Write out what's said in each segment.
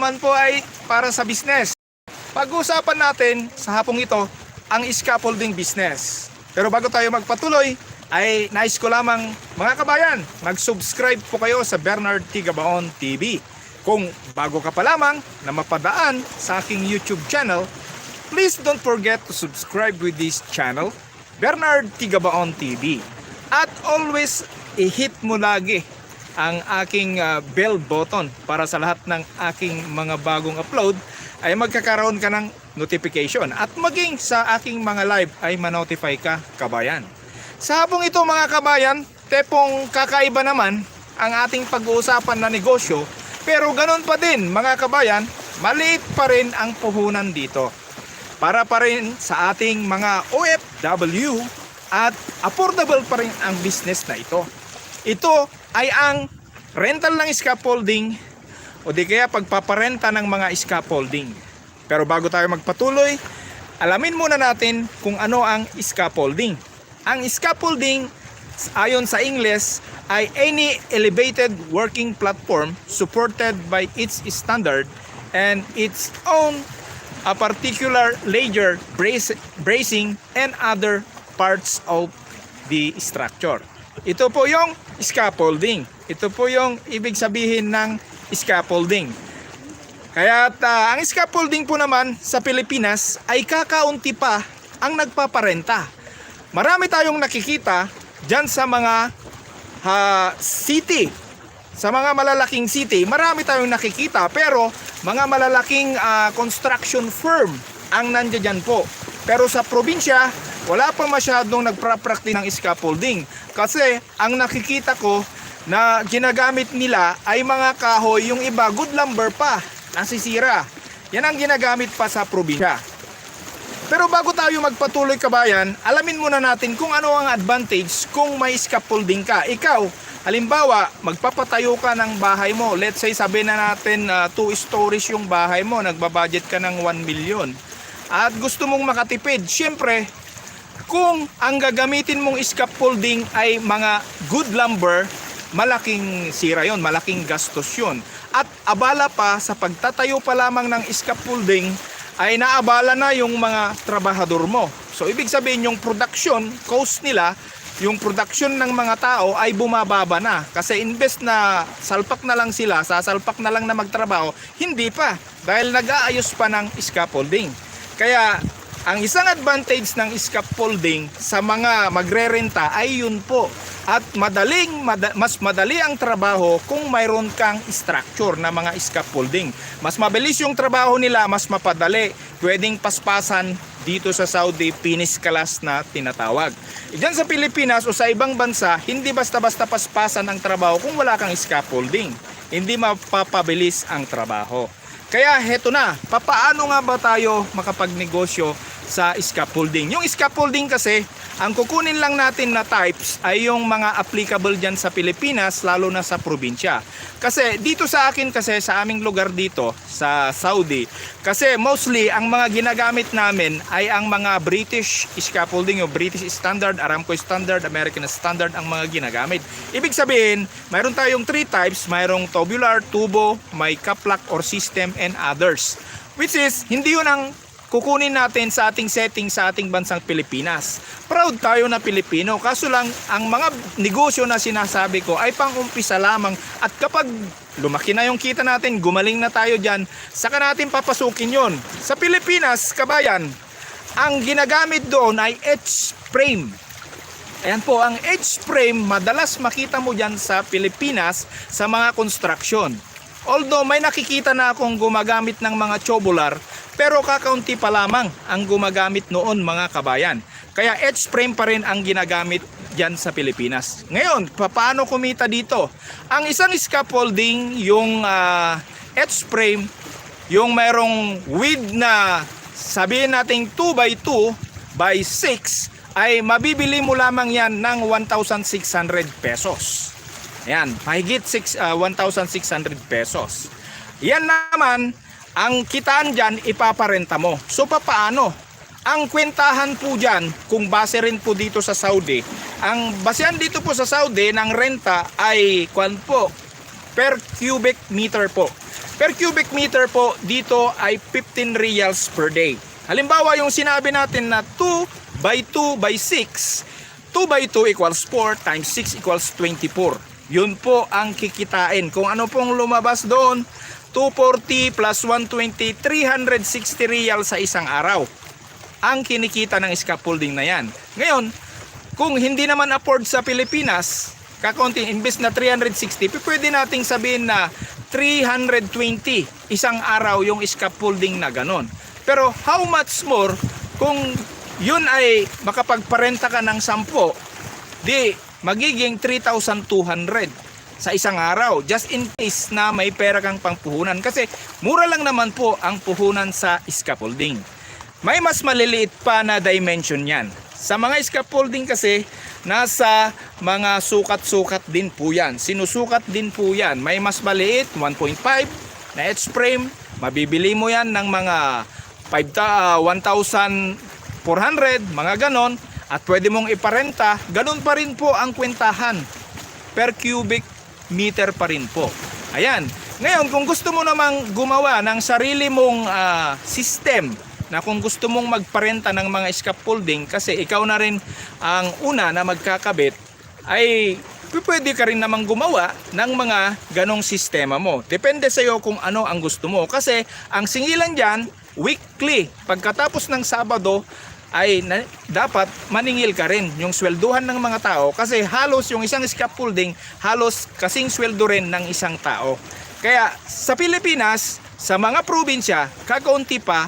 naman po ay para sa business. Pag-uusapan natin sa hapong ito ang scaffolding business. Pero bago tayo magpatuloy, ay nais ko lamang mga kabayan, mag-subscribe po kayo sa Bernard T. Gabaon TV. Kung bago ka pa lamang na mapadaan sa aking YouTube channel, please don't forget to subscribe with this channel, Bernard T. Gabaon TV. At always i-hit mo lagi ang aking bell button para sa lahat ng aking mga bagong upload ay magkakaroon ka ng notification. At maging sa aking mga live ay ma-notify ka, kabayan. Sa hapong ito mga kabayan, tepong kakaiba naman ang ating pag-uusapan na negosyo, pero ganun pa din mga kabayan, maliit pa rin ang puhunan dito. Para pa rin sa ating mga OFW at affordable pa rin ang business na ito. Ito ay ang rental ng scaffolding o di kaya pagpaparenta ng mga scaffolding. Pero bago tayo magpatuloy, alamin muna natin kung ano ang scaffolding. Ang scaffolding ayon sa English ay any elevated working platform supported by its standard and its own a particular layer, bracing and other parts of the structure. Ito po yung scaffolding. Ito po yung ibig sabihin ng scaffolding. Kaya ang scaffolding po naman sa Pilipinas ay kakaunti pa ang nagpaparenta. Marami tayong nakikita dyan sa mga city. Sa mga malalaking city, marami tayong nakikita, pero mga malalaking construction firm ang nandiyan po. Pero sa probinsya, wala pa masyadong nagpa-practice ng scaffolding. Kasi ang nakikita ko na ginagamit nila ay mga kahoy, yung iba good lumber pa, nasisira. Yan ang ginagamit pa sa probinsya. Pero bago tayo magpatuloy kabayan, alamin muna natin kung ano ang advantage kung may scaffolding ka. Ikaw, halimbawa, magpapatayo ka ng bahay mo. Let's say, sabihin na natin 2 stories yung bahay mo, nagbabudget ka ng 1 million. At gusto mong makatipid, syempre, kung ang gagamitin mong scaffolding ay mga good lumber, malaking sira yon, malaking gastos yon. At abala pa sa pagtatayo pa lamang ng scaffolding, ay naabala na yung mga trabahador mo. So ibig sabihin yung production cost nila, yung production ng mga tao ay bumababa na. Kasi invest na salpak na lang sila, sasalpak na lang na magtrabaho, hindi pa. Dahil nag-aayos pa ng scaffolding. Kaya ang isang advantage ng scaffolding sa mga magrerenta ay yun po. At mas madali ang trabaho kung mayroon kang structure na mga scaffolding. Mas mabilis yung trabaho nila, mas mapadali. Pwedeng paspasan dito sa Saudi, finish class na tinatawag. Diyan sa Pilipinas o sa ibang bansa, hindi basta-basta paspasan ang trabaho kung wala kang scaffolding. Hindi mapapabilis ang trabaho. Kaya heto na, papaano nga ba tayo makapagnegosyo sa scaffolding? Yung scaffolding kasi, ang kukunin lang natin na types ay yung mga applicable dyan sa Pilipinas, lalo na sa probinsya. Kasi dito sa akin, kasi sa aming lugar dito, sa Saudi, kasi mostly ang mga ginagamit namin ay ang mga British scaffolding, yung British Standard, Aramco Standard, American Standard ang mga ginagamit. Ibig sabihin, mayroon tayong 3 types, mayroong tubular, tubo, may caplak or system, and others. Which is, hindi yun ang kukunin natin sa ating setting sa ating bansang Pilipinas. Proud tayo na Pilipino, kaso lang ang mga negosyo na sinasabi ko ay pang-umpisa lamang, at kapag lumaki na yung kita natin, gumaling na tayo dyan, saka natin papasukin yon. Sa Pilipinas, kabayan, ang ginagamit doon ay H-frame. Ayan po, ang H-frame madalas makita mo dyan sa Pilipinas sa mga construction. Although may nakikita na akong gumagamit ng mga tubular, pero kakaunti pa lamang ang gumagamit noon mga kabayan. Kaya H-frame pa rin ang ginagamit dyan sa Pilipinas. Ngayon, paano kumita dito? Ang isang scaffolding, yung H-frame, yung mayroong width na sabihin natin 2x2 by 6, ay mabibili mo lamang yan ng 1,600 pesos. Ayan, mahigit 1,600 pesos. Yan naman, ang kitaan dyan, ipaparenta mo. So, paano? Ang kwentahan po dyan, kung base rin po dito sa Saudi, ang basehan dito po sa Saudi ng renta ay per cubic meter po. Per cubic meter po dito ay 15 reals per day. Halimbawa yung sinabi natin na 2 by 2 by 6, 2 by 2 equals 4 times 6 equals 24. Yun po ang kikitain. Kung ano pong lumabas doon, 240 plus 120, 360 reals sa isang araw ang kinikita ng scaffolding na yan. Ngayon, kung hindi naman afford sa Pilipinas, kakaunting imbes na 360, pwede nating sabihin na 320 isang araw yung scaffolding na ganon. Pero how much more kung yun ay makapagparenta ka ng 10, di magiging 3,200 sa isang araw, just in case na may pera kang pangpuhunan, kasi mura lang naman po ang puhunan sa scaffolding. May mas maliliit pa na dimension yan. Sa mga scaffolding kasi, nasa mga sukat-sukat din po yan. Sinusukat din po yan. May mas maliit, 1.5 na H-frame. Mabibili mo yan ng mga 1,400, mga ganon. At pwede mong iparenta. Ganon pa rin po ang kwentahan. Per cubic meter pa rin po. Ayan. Ngayon, kung gusto mo namang gumawa ng sarili mong system, na kung gusto mong magparenta ng mga scaffolding kasi ikaw na rin ang una na magkakabit, ay pwede ka rin namang gumawa ng mga ganong sistema mo. Depende sa iyo kung ano ang gusto mo. Kasi ang singilan dyan, weekly. Pagkatapos ng Sabado, ay dapat maningil ka rin yung swelduhan ng mga tao kasi halos yung isang scaffolding, halos kasing sweldo rin ng isang tao. Kaya sa Pilipinas, sa mga probinsya, kakaunti pa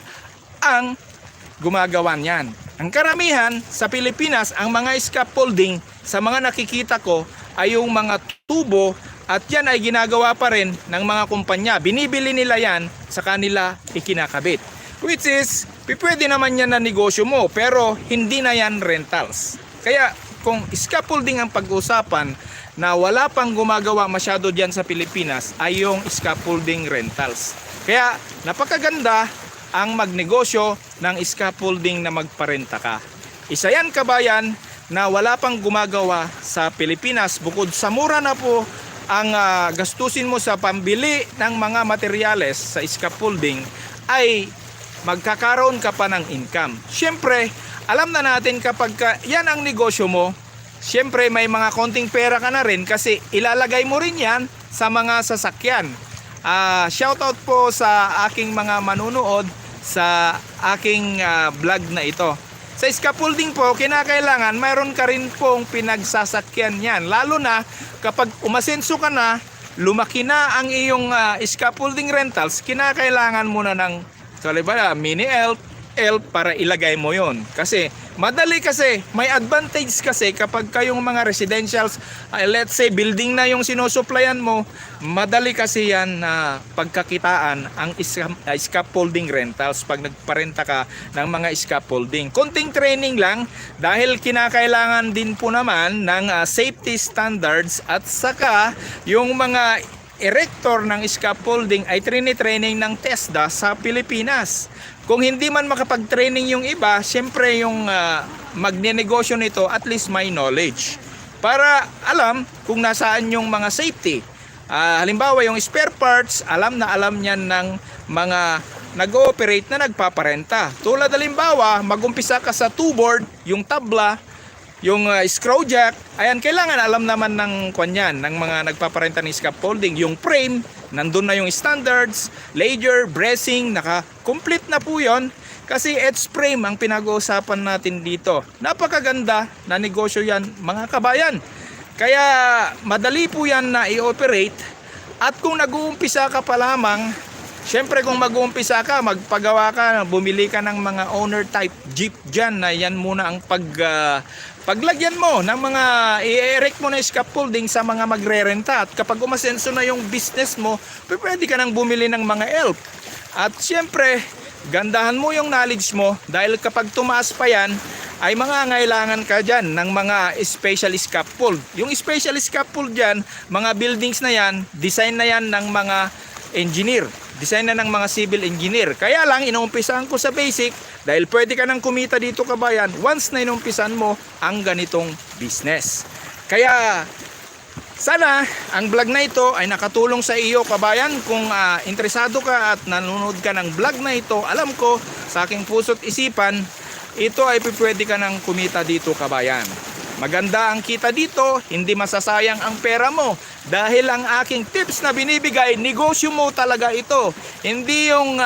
ang gumagawa niyan. Ang karamihan sa Pilipinas, ang mga scaffolding sa mga nakikita ko ay yung mga tubo at yan ay ginagawa pa rin ng mga kumpanya. Binibili nila yan sa kanila ikinakabit. Which is, pwede naman yan na negosyo mo pero hindi na yan rentals. Kaya kung scaffolding ang pag-usapan na wala pang gumagawa masyado dyan sa Pilipinas ay yung scaffolding rentals. Kaya napakaganda ang magnegosyo ng scaffolding na magparenta ka. Isa yan kabayan na wala pang gumagawa sa Pilipinas. Bukod sa mura na po ang gastusin mo sa pambili ng mga materyales sa scaffolding, ay magkakaroon ka pa ng income. Siyempre, alam na natin kapag yan ang negosyo mo, siyempre may mga konting pera ka na rin kasi ilalagay mo rin yan sa mga sasakyan. Shoutout po sa aking mga manunood sa aking vlog na ito. Sa scaffolding po, kinakailangan mayroon ka rin pong pinagsasakyan yan. Lalo na kapag umasenso ka na, lumaki na ang iyong scaffolding rentals, kinakailangan mo na ng mini elf para ilagay mo yon. Kasi madali, kasi may advantage kasi kapag kayong mga residentials, let's say building na yung sinusuplayan mo, madali kasi yan na pagkakitaan ang scaffolding rentals pag nagparenta ka ng mga scaffolding. Konting training lang dahil kinakailangan din po naman ng safety standards at saka yung mga erector ng scaffolding ay training ng TESDA sa Pilipinas. Kung hindi man makapag-training yung iba, siyempre yung magnenegosyo nito at least may knowledge para alam kung nasaan yung mga safety. Halimbawa yung spare parts, alam na alam niyan ng mga nag-ooperate na nagpaparenta. Tulad halimbawa, mag-umpisa ka sa two-board, yung tabla, yung screw jack, ayan, kailangan alam naman ng kanyan, ng mga nagpaparenta ng scaffolding. Yung frame, nandun na yung standards, ledger, bracing, naka-complete na po yon. Kasi edge frame ang pinag-uusapan natin dito. Napakaganda na negosyo yan, mga kabayan. Kaya madali po yan na i-operate. At kung nag-uumpisa ka pa lamang, syempre kung mag-uumpisa ka, magpagawa ka, bumili ka ng mga owner type jeep dyan, na yan muna ang paglagyan mo ng mga i-erect mo na scaffolding sa mga magre-renta. At kapag umasenso na yung business mo, pwede ka nang bumili ng mga elf. At syempre, gandahan mo yung knowledge mo dahil kapag tumaas pa yan, ay mangangailangan ka dyan ng mga special scaffold. Yung special scaffold dyan, mga buildings na yan, design na yan ng mga engineer. Design na ng mga civil engineer. Kaya lang, inuumpisahan ko sa basic dahil pwede ka nang kumita dito kabayan once na inumpisan mo ang ganitong business. Kaya Sana ang vlog na ito ay nakatulong sa iyo kabayan. Kung interesado ka at nanonood ka ng vlog na ito, alam ko sa aking puso't isipan, ito ay pwede ka ng kumita dito kabayan. Maganda ang kita dito, hindi masasayang ang pera mo. Dahil ang aking tips na binibigay, negosyo mo talaga ito. Hindi yung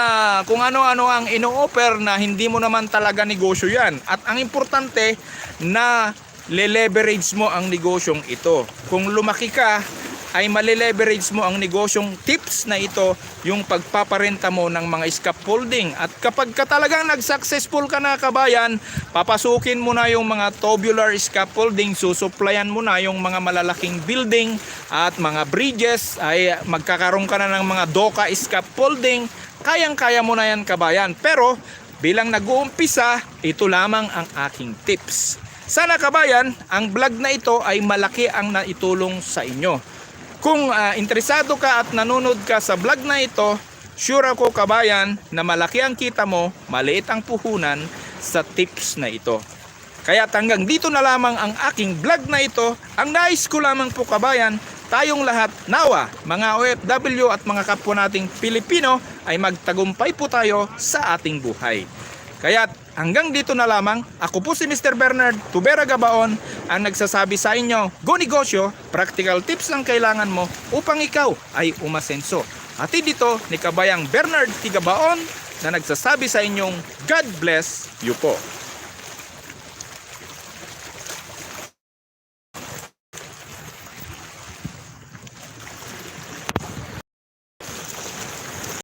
kung ano-ano ang ino-offer na hindi mo naman talaga negosyo yan. At ang importante na le-leverage mo ang negosyong ito. Kung lumaki ka, ay mali-leverage mo ang negosyong tips na ito, yung pagpaparenta mo ng mga scaffolding. At kapag ka talagang nag-successful ka na kabayan, papasukin mo na yung mga tubular scaffolding, susuplayan mo na yung mga malalaking building at mga bridges, ay magkakaroon ka na ng mga doka scaffolding. Kayang-kaya mo na yan kabayan. Pero bilang nag-uumpisa, ito lamang ang aking tips. Sana kabayan, ang vlog na ito ay malaki ang naitulong sa inyo. Kung interesado ka at nanonood ka sa vlog na ito, sure ako kabayan na malaki ang kita mo, maliit ang puhunan sa tips na ito. Kaya hanggang dito na lamang ang aking vlog na ito. Ang nais ko lamang po kabayan, tayong lahat nawa, mga OFW at mga kapwa nating Pilipino, ay magtagumpay po tayo sa ating buhay. Kaya hanggang dito na lamang, ako po si Mr. Bernard Tubera Gabaon ang nagsasabi sa inyo, go negosyo, practical tips lang kailangan mo upang ikaw ay umasenso. At dito ni Kabayang Bernard T. Gabaon na nagsasabi sa inyong God bless you po.